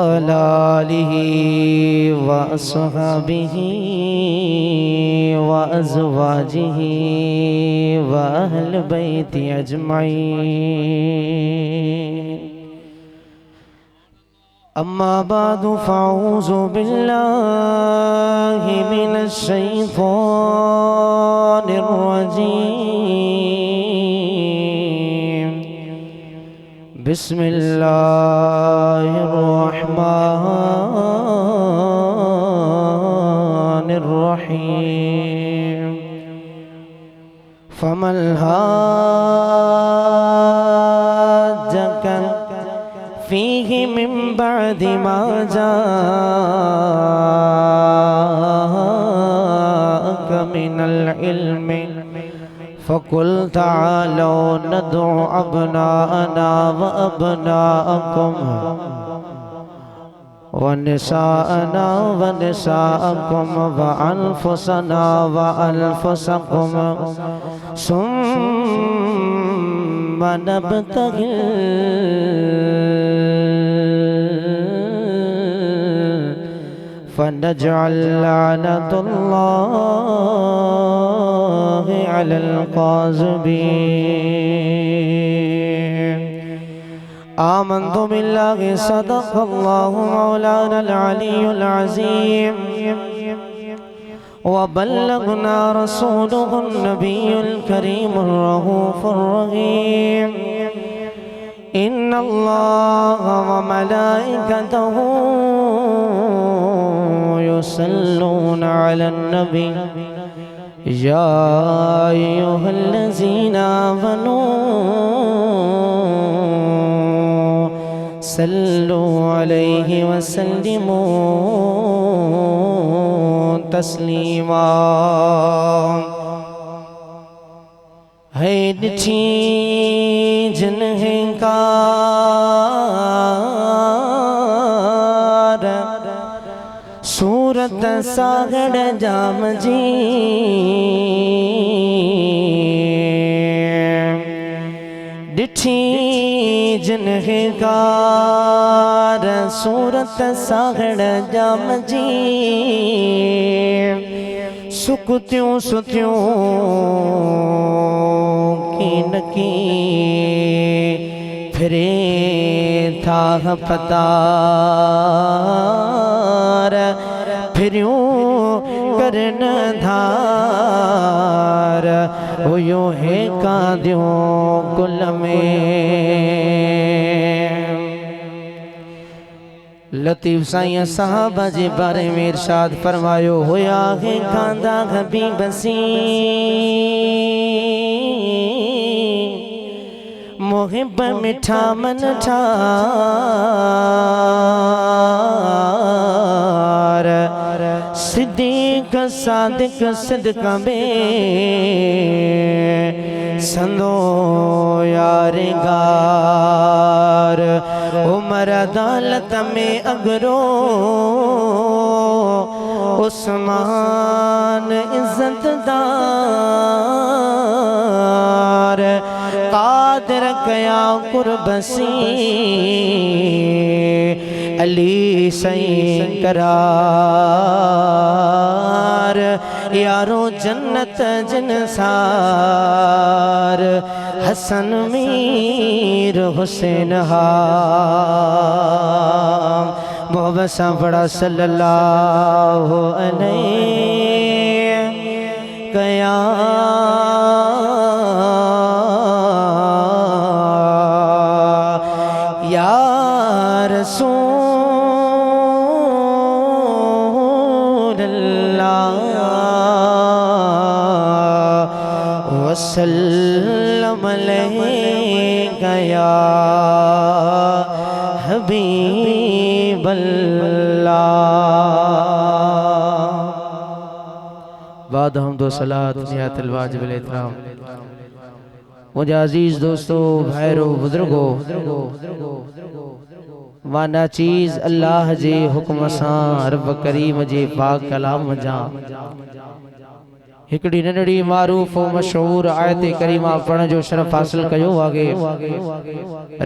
आलिहि व अस्हाबिहि व अज़वाजिहि व अहल बैति अजमईन। अम्मा बादु फ़अऊज़ु बिल्लाहि मिनश शैतानिर रजीम। बिस्मिल्लाहिर्रहमानिर्रहीम। फमन हाज्जक फ़ीहि मिन बअदि मा जाअक मिनल इल्मि फ़कुल तआलौ नदउ अबनाअना व अबनाअकुम व निसाअना व निसाअकुम व अनफुसना व अनफुसकुम सुम्म नब्तहिल फनजअल लअनतुल्लाहि अलल काज़िबीन। आमन्तु बिल्लाहि सदक़ल्लाहु मौलानल अलियुल अज़ीम व बल्लगना रसूलुहुन नबियुल करीमुर रऊफ़ुर रहीम। इन्नल्लाह व मलाइकतहु युसल्लूना अलन नबी या अय्युहल्लज़ीना आमनू सल्लु अलैहि व सल्लिमू तस्लीमा। है ॾिठी जिन्हें कार सूरत सागड़ जाम जी ॾिठी जिन्हें कार सूरत सागड़ जाम जी सुकुतियों सुतियों की नकी फिरे था पतार फिरूं करन धार वो यो है कादियों कुल में। लतीफ़ साईं सहाबा जे बारे में इरशाद फरमायो होया है कांदा हबीब सी मोहिब मिठा मन ठार सिद्दीक़ सादिक सिद्क़ में संदो यारगार उमर अदालत में अगरो उस्मान इज़्ज़तदार कादिर कया कुर्बसी अली सईं करार यारो जन्नत जिनसार हसन मीर हुसैन हा मोहब्बत सा बड़ा सल्लल्लाहु अलैहि कया या रसूल अल्लाह वसल्लम अलैका या हबीब अल्लाह। बाद हमदो सलात नियातुल वाजिबुल इहतराम। मुझे अजीज दोस्तों भाइरो बुजुर्गो वाना चीज अल्लाह जे हुक्म सां रब करीम जे पाक कलाम जा हिकड़ी नंढड़ी मारूफ व मशहूर आयत करीमा पढ़ण जो शरफ हासिल कयो आगे।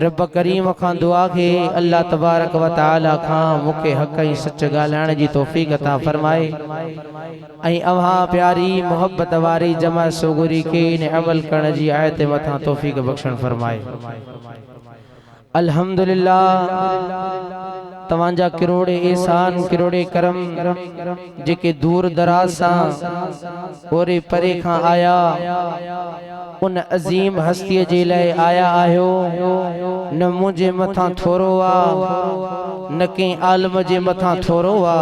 रब करीम खां दुआ के अल्लाह तबारक व तआला खां मुके हक ऐं सच ॻाल्हाइण जी तौफ़ीक़ अता फरमाए ऐं अव्हां प्यारी मोहब्बत वारी जमा सोगुरी के इन अमल करण जी आयत मथां तौफ़ीक़ बख्शण फरमाए। अल्हम्दुलिल्लाह तवांजा किरोड़े एहसान किरोड़े करम जेके दूर दराज सां ओरे परे खां आया उन अजीम हस्तीअ जे लाइ आया आहियो। न मुंहिंजे मथां थोरो आ न कंहिं आलम जे मथां थोरो आ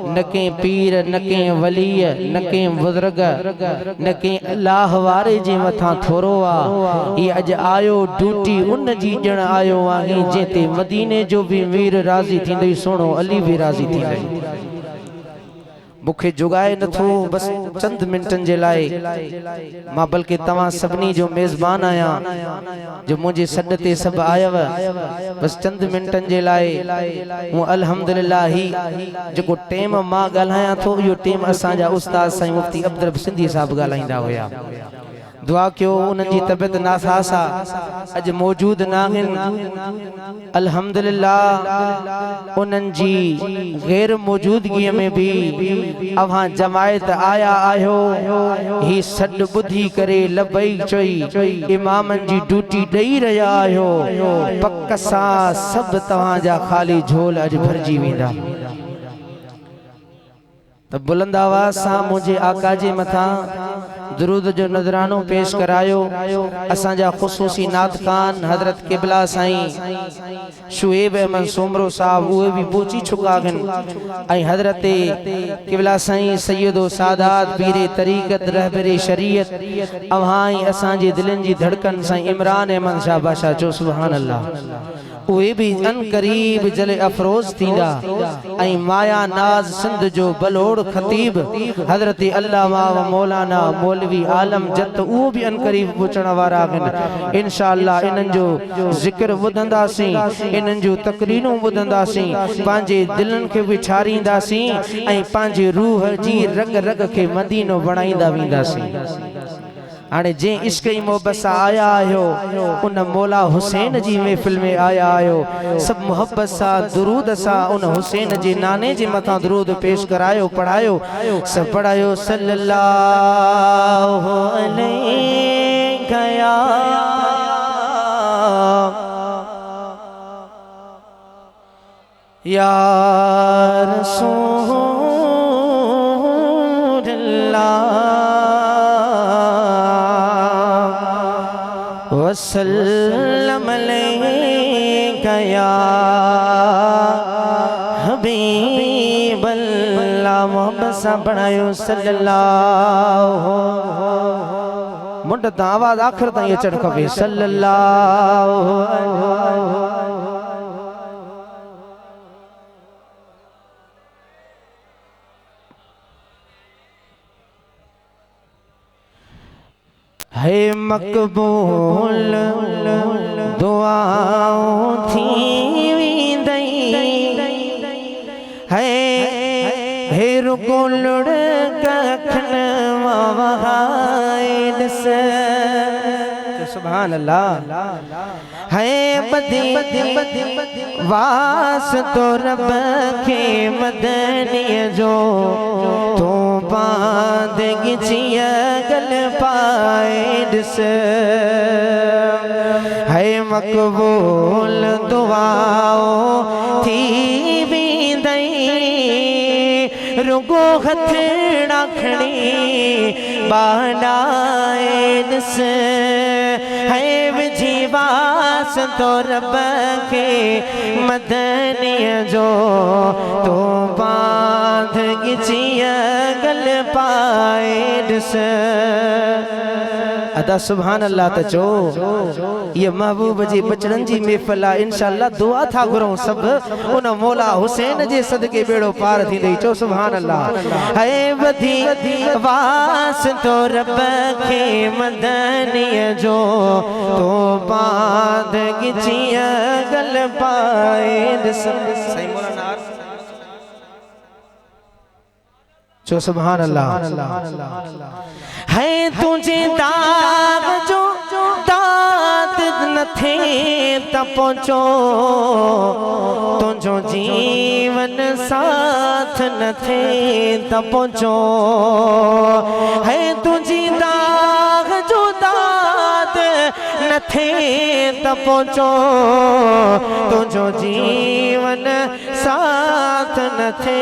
न कंहिं पीर न कंहिं वलीअ न कंहिं बुज़ुर्ग न कंहिं अल्लाह वारे जे मथां थोरो आ। ये अज आयो ड्यूटी उन जी ॼण आयो आहे जेते मदीने जो भी मीर राज़ी थींदई सोनो अली भी राज़ी थींदई। मुखे जुगाए नथो बस चंद मिनटन जे लाए मां बल्कि तवां सभनी जो मेज़बान आया जो मुझे सॾ ते सब आयव बस चंद मिनटन जे लाए हूँ अल्हम्दुलिल्लाह ही जो टेम मां ॻाल्हायां थो यो टेम असां जा उस्ताद साईं मुफ्ती अब्दुल रब सिंधी साहब ॻाल्हाईंदा हुया। दुआ क्यों उन जी तबियत नासास आ अज मौजूद नाहिन। अल्हम्दुलिल्लाह उनन जी गैर मौजूदगी में भी अवां जमायत आया आयो ही सॾ बुधी करे लबई चोई इमामन जी ड्यूटी दई रहा आयो पक सा सब तवां जा खाली झोल अज भरजी वेंदा। तो बुलंद आवाज सा मुझे आका जे मथा दुरूद जो नजरानो पेश करायो। असां जा खुसूसी नात खान हजरत किबला साईं शुएब अहमद सोमरो साहब वो भी पहुंची चुका गन आई हजरत किबला साईं सैयदो सादात पीरे तरीकत रहबरे शरीयत अवहाई असां जे दिलन जी धड़कन साईं इमरान अहमद शाह बादशाह जो सुभान अल्लाह वे भी अन करीब जले अफरोज थींदा आई माया नाज सिंध जो बलोड़ खतीब हजरत अल्लामा व मौलाना मौलवी आलम जत वो भी अन करीब पहुंचण वारा आहिनि। इंशाअल्लाह इनन जो जिक्र ॿुधंदासीं इनन जो तकरीरूं ॿुधंदासीं पंहिंजे दिलनि खे विछारींदासीं ऐं पंहिंजे रूह जी रग रग के मदीनो बणाईंदा वेंदासीं। आने जे इश्क ई मोहब्बत सा आया आयो उन मौला हुसैन जी महफिल में आया आयो सब मोहब्बत सा दुरूद सा उन हुसैन जे नाने जे मथा दुरूद पेश करायो पढ़ायो सब पढ़ायो सल्लल्लाहु अलैहि या रसूलल्लाह वसल्लम अलैका या हबीबल्लाह मोहब्बत सा पढ़ायो सल्लल्लाहु मुंड ता आवाज आखिर ताईं अचण खपे सल्लल्लाहु है मकबूल दुआओं थी वेंदई है रुगुलड़ कखन वहाइल से सुभान अल्लाह है बदी वास तो रब के मदनीय जो तो बांध गिचिया गल पाए से है मकबूल दुआओं थी वेंदई रुगो हथड़ा खणी बनाए से है विजीवास तो रब के मदनीय जो तो बांध गिचिया गल पाए से अदा सुभान अल्लाह तचो ये महबूब जी बचड़न जी महफिल आहे इंशाअल्लाह दुआ था घुरूं सब उन मौला हुसैन जे सदके बेड़ो पार थींदई चो सुभान अल्लाह है वधी वास तो रब के मदनीय जो तो बांध गिचिया गल पाए सही मौलाना चो सुभान अल्लाह। है तुझे दाग जो दाद न थे त पहुंचो, तुझो जीवन साथ न थे त पहुंचो। है तुझी दाग जो दाद न थे त पहुंचो, तुझो जीवन साथ न थे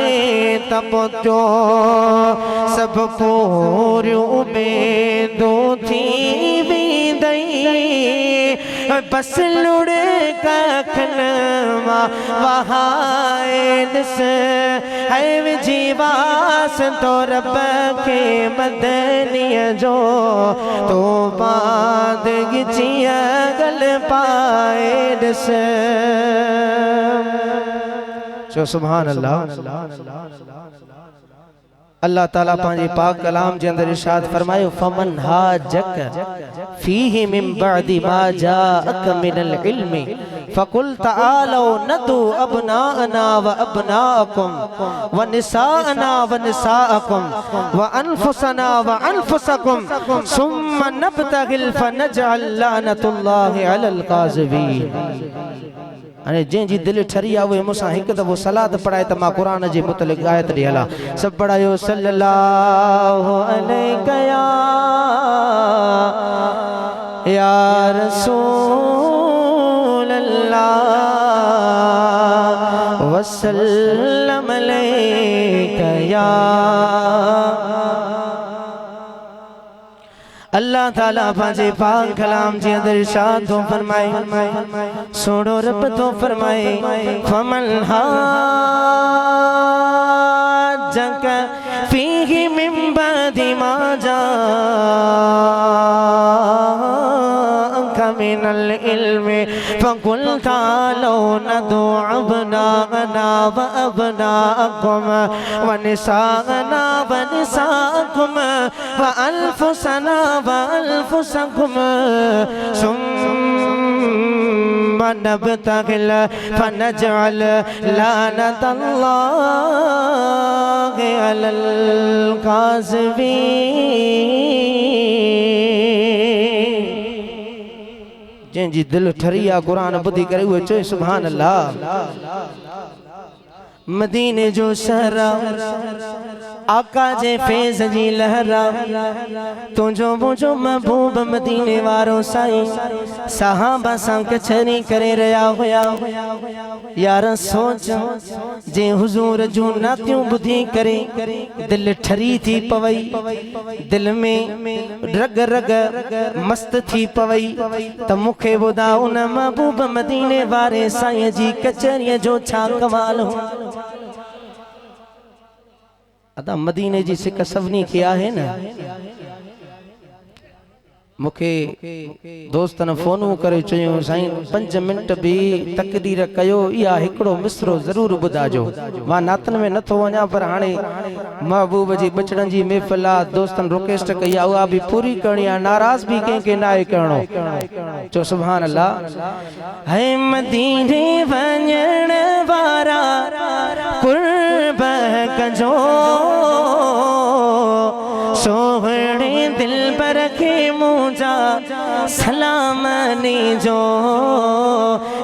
त पहुंचो। सब पूरियों उम्मीदों थी बस लुड़े कखन वहाइस है जीवास तो रब के मदनीअ जो तो बाद गिचिया गल पाए दिस। चो सुभान अल्लाह। अल्लाह ताला पांजे पाक कलाम जे अंदर इरशाद फरमायो फमन हाजक फीहि मिन बअदी मा जाअक मिनल इल्मी फकुल तआलौ नदु अबनाअना व अबनाअकुम व निसाअना व निसाअकुम व अनफुसना व अनफुसकुम सुम्मा नब्तगिल फनजअल लानतुल्लाहि अलल काज़िबीन। अने जंहिंजी दिल ठरी आहे उहे मूंसां हिकु दफ़ो सलात पढ़ाए त मां क़ुरान जे मुतलिक़ आयत ॾे हलां। सभु पढ़ायो सल्लल्लाहु अलैहि या रसूल अल्लाह वसल्लम अलैका या। अल्लाह ताला पांजे पाक कलाम जे अंदर इरशाद तो फरमाए सोनो रब तो फरमाए फमन हाजक फीहि मिन बअदी मा जाअक मिनल इल्मी फकुल तालौ नदु अबनाअना व अबनाअकुम व निसाअना व निसाअकुम व अनफुसना व अनफुसकुम सुम्मा नब्तगिल फनजअल लानतल्लाहि अलल काज़िबीन। जंहिंजी दिल ठरी आहे क़ुरान ॿुधी करे उहे चए सुभान अल्लाह। मदीने जो शहरा आका जे फैज़ जी लहरा तुझो मुझो महबूब मदीने वारो साईं सहाबा सां कचहरी करे रहा हुया। यार सोच जे हुजूर जूं नातियूं ॿुधी करे दिल ठरी थी पवई, दिल में रग रग मस्त थी पवई त मूंखे ॿुधा उन महबूब मदीने वारे साईं जी कचहरीअ जो छा कमाल हो। अदा मदीने जी सिक सभिनी खे आहे न। मूंखे दोस्तन फोनूं करे चयूं साईं 5 मिंट भी तकदीर कयो इहा हिकिड़ो मिसरो ज़रूर ॿुधाइजो। मां नातन में नथो वञा पर हाणे महबूब जी बचड़न जी महफ़िल आहे, दोस्तन रिक्वेस्ट कई आहे उहा बि पूरी करणी आहे, नाराज़ भी कंहिंखे न आहे करणो। चो सुभान अल्लाह। है मदीने वञण वारा कुर्ब कजो सोहणे दिलबर खे मुंहिंजा सलाम नीजो,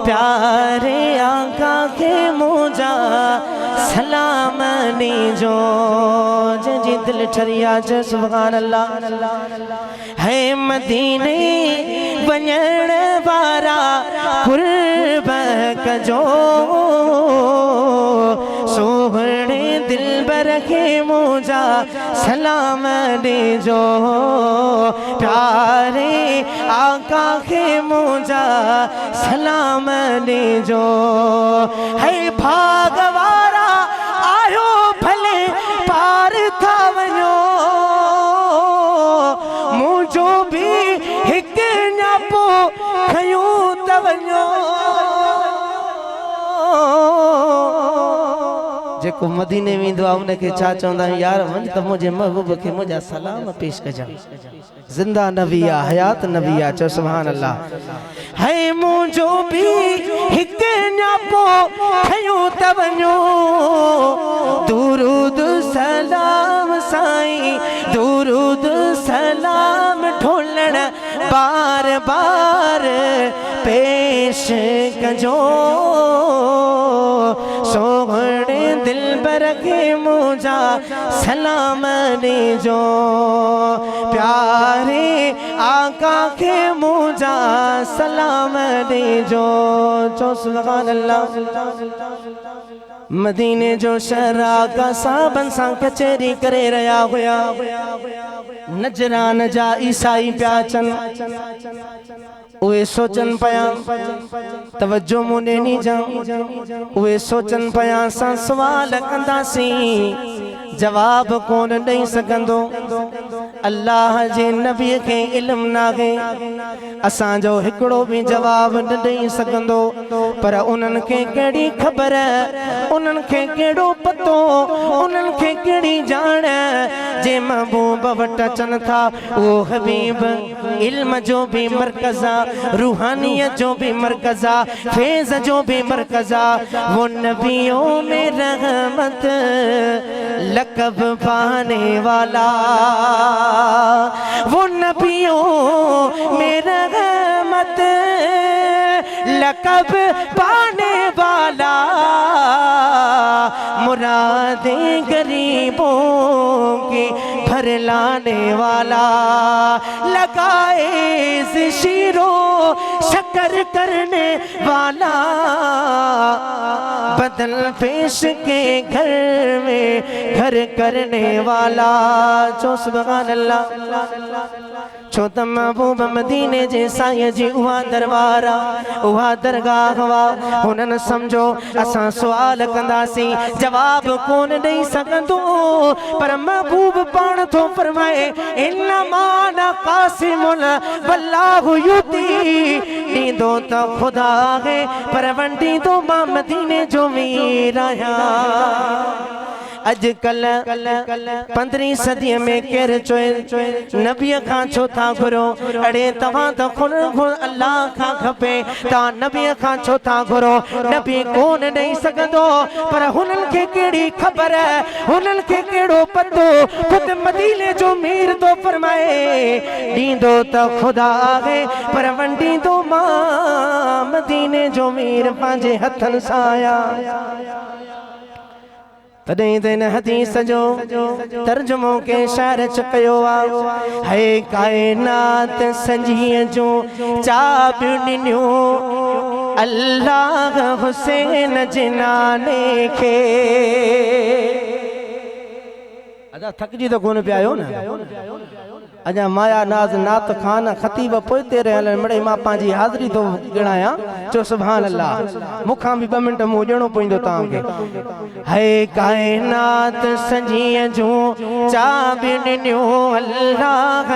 प्यारे आका खे मुंहिंजा सलाम नीजो। जंहिंजी दिल ठरी आहे सुभान अल्लाह। है मदीने वञण वारा कुर्ब कजो सोहणे दिलबर खे मुंहिंजा सलाम ॾिजो, प्यारे आका खे मुंहिंजा सलाम ॾिजो। है भाग वारा आयो भले पार था वञो, मुंहिंजो बि हिकु न्यापो खयूं त वञो। जेको मदीने वेंदो आहे उनखे छा चवंदा आहियूं यार वञ त मुंहिंजे महबूब खे मुंहिंजा सलाम पेश कजां। ज़िंदा नबी आहे, हयात नबी आहे। चओ सुभान अल्लाह। है मुंहिंजो बि हिकु न्यापो खयूं त वञो, दुरूद सलाम दरबार पेश कजो सोहणे दिल बरखे मुझा सलाम दीजो प्यारे आका के मुझा सलाम दीजो चो सुभान अल्लाह। मदीने जो शहरा का साबन सा कचेरी करे रहा हुआ नजरान जा ईसाई प्याचन उए सोचन पया तवज्जो मुने नी जा उए सोचन पया सा सवाल कंदासी जवाब कोन दई सकंदो अल्लाह जे नबी के इल्म नागे असां जो हिकड़ो भी जवाब न दई सकंदो पर उनन के केड़ी खबर उनन के केड़ो पतो उनन के केड़ी जान जे महबूब वट अचन था वो हबीब इल्म जो भी मरकज़ा रूहानियत जो भी मरकज़ा फैज़ जो भी मरकज़ा वो नबियों में रहमत लक़ब पाने वाला वो नबियों में रहमत लक़ब पाने वाला मुरादें गरीबों की भर लाने वाला लगाए शीरो शक्कर करने वाला बदल पेश के घर में घर करने वाला चो सुभान अल्लाह। छो त महबूब मदीने जे साईं जी उहा दरबारा उहा दरगाह हुआ हुनन समझो असां सवाल कंदासी जवाब कोन ॾेई सघंदो पर महबूब पाण थो फरमाए इन्नमा अना क़ासिमुल वल्लाहु युती ॾींदो त खुदा है पर वंडींदो मां मदीने जो मीर आहियां। अजकल 15वीं सदी में केर चोए नबी खां छो था घुरो अड़े तव्हां त खुद अल्लाह खां खपे ता नबी खां छो था घुरो नबी कोन ॾेई सघंदो पर हुनन खे केड़ी खबर हुनन खे केड़ो पतो खुद मदीने जो मीर तो फरमाए ॾींदो त खुदा है पर वंडींदो मां मदीने जो मीर पंहिंजे हथन सां आया। तॾहिं त इन हदीस जो तर्जुमो के शायर चकयो है कायनात संजीअ जो चाबियूं ॾिनियूं अल्लाह हुसैन जिनाने खे अदा थकजी तो कोन पिया आयो न अजा माया नाज नात खान खतीब पोइते रहल मड़े मां पंहिंजी हाज़री तो गिणाया चो सुभान अल्लाह मुखां भी 2 मिनट मुंह ॾियणो पवंदो तव्हांखे है कायनात संजीअ जो चाबियूं ॾिनियूं अल्लाह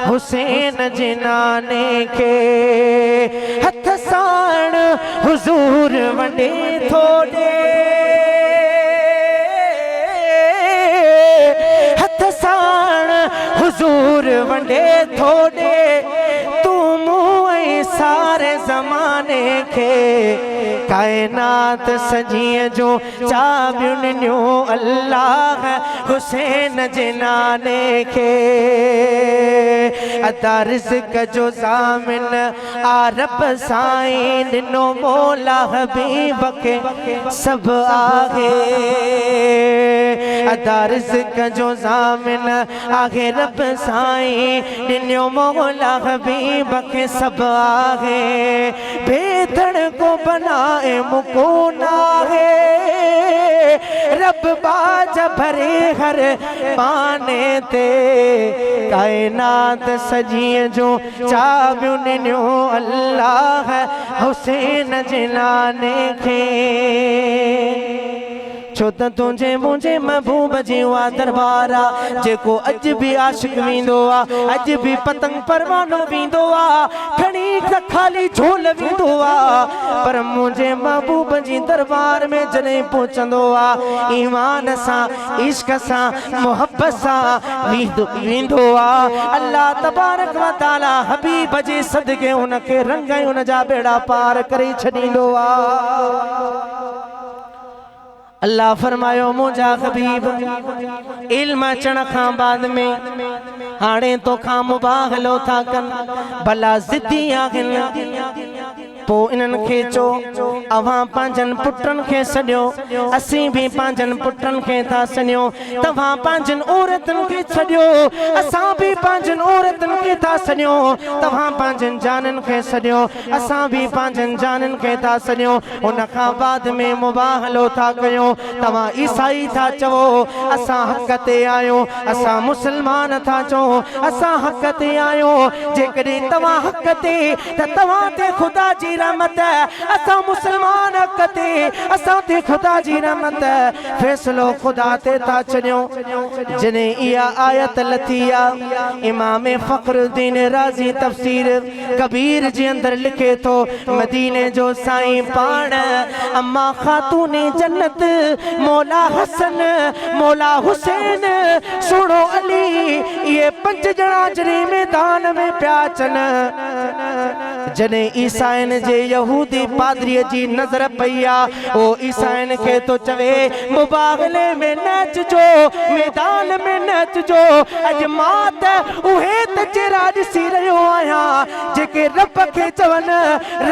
हुसैन जिनाने खे हथ साण हुजूर वंडे थो ॾे हथ साण हुजूर वंडे थो ॾे तू मूं सारे ज़माने खे कायनात सजीअ जो चाबियूं ॾिनियूं अल्लाह हुसैन जिनाने खे अता रिज़्क़ जो ज़ामिन आरब साईं ॾिनो मौला हबीब खे सभु आहे अता रिज़्क़ जो ज़ामिन आहे रब साईं ॾिनो मौला हबीब खे सभु आहे बेधड़ को बनाए मुको नाहे रब बाज भरे हर पाने ते कायनात सजीअ जो चाबियूं ॾिनियूं अल्लाह हुसैन जिनाने खे छो त तुझे मुझे महबूब जी उहा दरबार आ जेको अज भी आशिक वींदो आ अज भी पतंग परवानो वींदो आ खणी खाली झोल वींदो आ पर मुझे महबूब जी दरबार में जॾहिं पहुचंदो आ ईमान सां इश्क सां मोहब्बत सां वींदो आ अल्लाह तबारक व तआला हबीब जे सदके उनखे रंग उन जा बेड़ा पार करे छॾींदो आ। अल्लाह फरमायो मुझा हबीब इल्म अचण खां बाद में हाणे तो खां मुबाहलो था कन भला ज़िद्दी आहिनि पो इनन खे चो अवां पांजन पुटन खे सॾियो असीं भी पांजन पुटन खे था सॾियो तव्हां पांजन औरतन खे सॾियो असां भी पांजन औरतन खे था सॾियो तव्हां पांजन जानन खे सॾियो असां भी पांजन जानन खे था सॾियो उन खां बाद में मुबाहलो था कयो तव्हां ईसाई था चवो असां हक़ ते आहियो असां मुसलमान था चओ असां हक़ ते आहियो जेकॾहिं तव्हां हक़ ते त तव्हां ते ख़ुदा जी रहमत असां मुसलमान हक़ ते असां ते ख़ुदा जी रहमत फ़ैसिलो ख़ुदा ते था छॾियो जॾहिं इहा आयत लथी आहे इमाम फ़खरुद्दीन राज़ी तफ़सीर कबीर जे अंदर लिखे थो मदीने जो साईं पाण अम्मा ख़ातून जन्नत मौला हसन मौला हुसैन सुणो अली ये 5 ॼणा जॾहिं मैदान में पिया अचनि जॾहिं ईसाइन जे यहूदी पादरीअ जी नज़र पई आहे ओ ईसाइन खे तो चवे मुबाहले में नचजो मैदान में नचजो अॼु मां त उहे त चेहरा ॾिसी रहियो आहियां जेके रब खे चवनि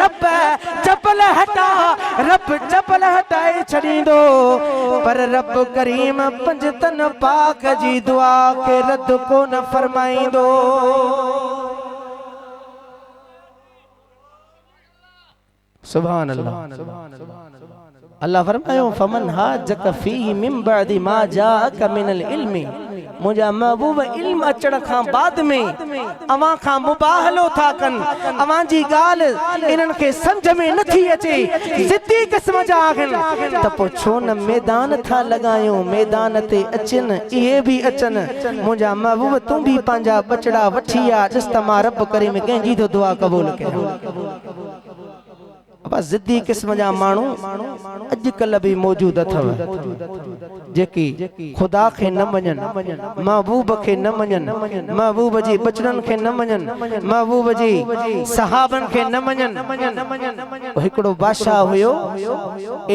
रब जबल हटाए छॾींदो पर रब करीम पंजतन पाक जी दुआ खे रद कोन फरमाईंदो सुभान अल्लाह अल्लाह फरमायो फमन हाजक फीहि मिन बअदि मा जाअक मिनल इल्मि मुंहिंजा महबूब इल्म अचण खां बाद में अवां खां मुबाहलो था कन अवां जी ॻाल्हि इन्हनि खे सम्झ में नथी अचे ज़िद्दी क़िस्म जा आहिनि त पोइ छो न मैदान था लॻायूं मैदान ते अचनि इहे बि अचनि मुंहिंजा महबूब तूं बि पंहिंजा बचड़ा वठी आ ॾिस त मां रब करीम कंहिंजी तो दुआ क़बूल कयां बस ज़िद्दी क़िस्म जा माण्हू अॼुकल्ह भी मौजूद अथव जेकी खुदा खे न मञनि महबूब खे न मञनि महबूब जी बचड़न खे न मञनि महबूब जी सहाबन खे न मञनि हिकिड़ो बादशाह हुयो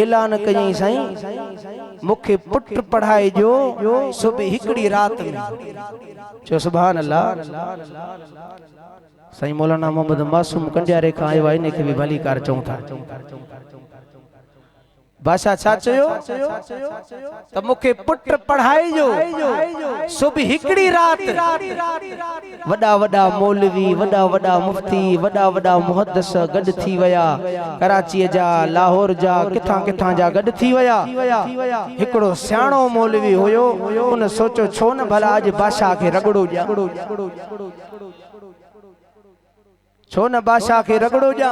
ऐलान कयई साईं मूंखे पुट पढ़ाइजो सुबह हिकिड़ी रात में चो सुभान अल्लाह साईं मौलाना मोहम्मद मासूम कंडियारे खां आयो आहे इनखे भी भली कार चऊं था बादशाह छा चयो त मूंखे पुट पढ़ाइजो सुबह हिकिड़ी रात वॾा वॾा मौलवी वॾा वॾा मुफ्ती वॾा वॾा मुहद्दिस गॾु थी विया कराचीअ जा लाहौर जा किथां किथां जा गॾु थी विया हिकिड़ो सियाणो मौलवी हुयो उन सोचो छो न भला अॼु बादशाह खे रगड़ो ॾियां छो न बादशाह के रगड़ो जा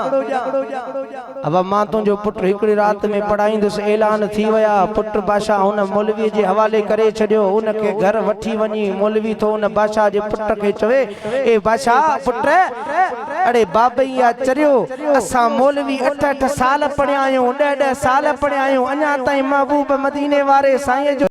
अब मां तुझो पुट हिकड़ी रात में पढ़ाईंदुसि ऐलान थी वया पुट बादशाह उन मौलवी जे हवाले करे छड़ियो उनके घर वठी वनी मौलवी तो उन बादशाह जे पुट के चवे ए बादशाह पुट अरे बाबैया चरियो असा मौलवी 8-8 साल पढ़िया आयो 10-10 साल पढ़िया आयो अञा ताई महबूब मदीने वारे साईं जो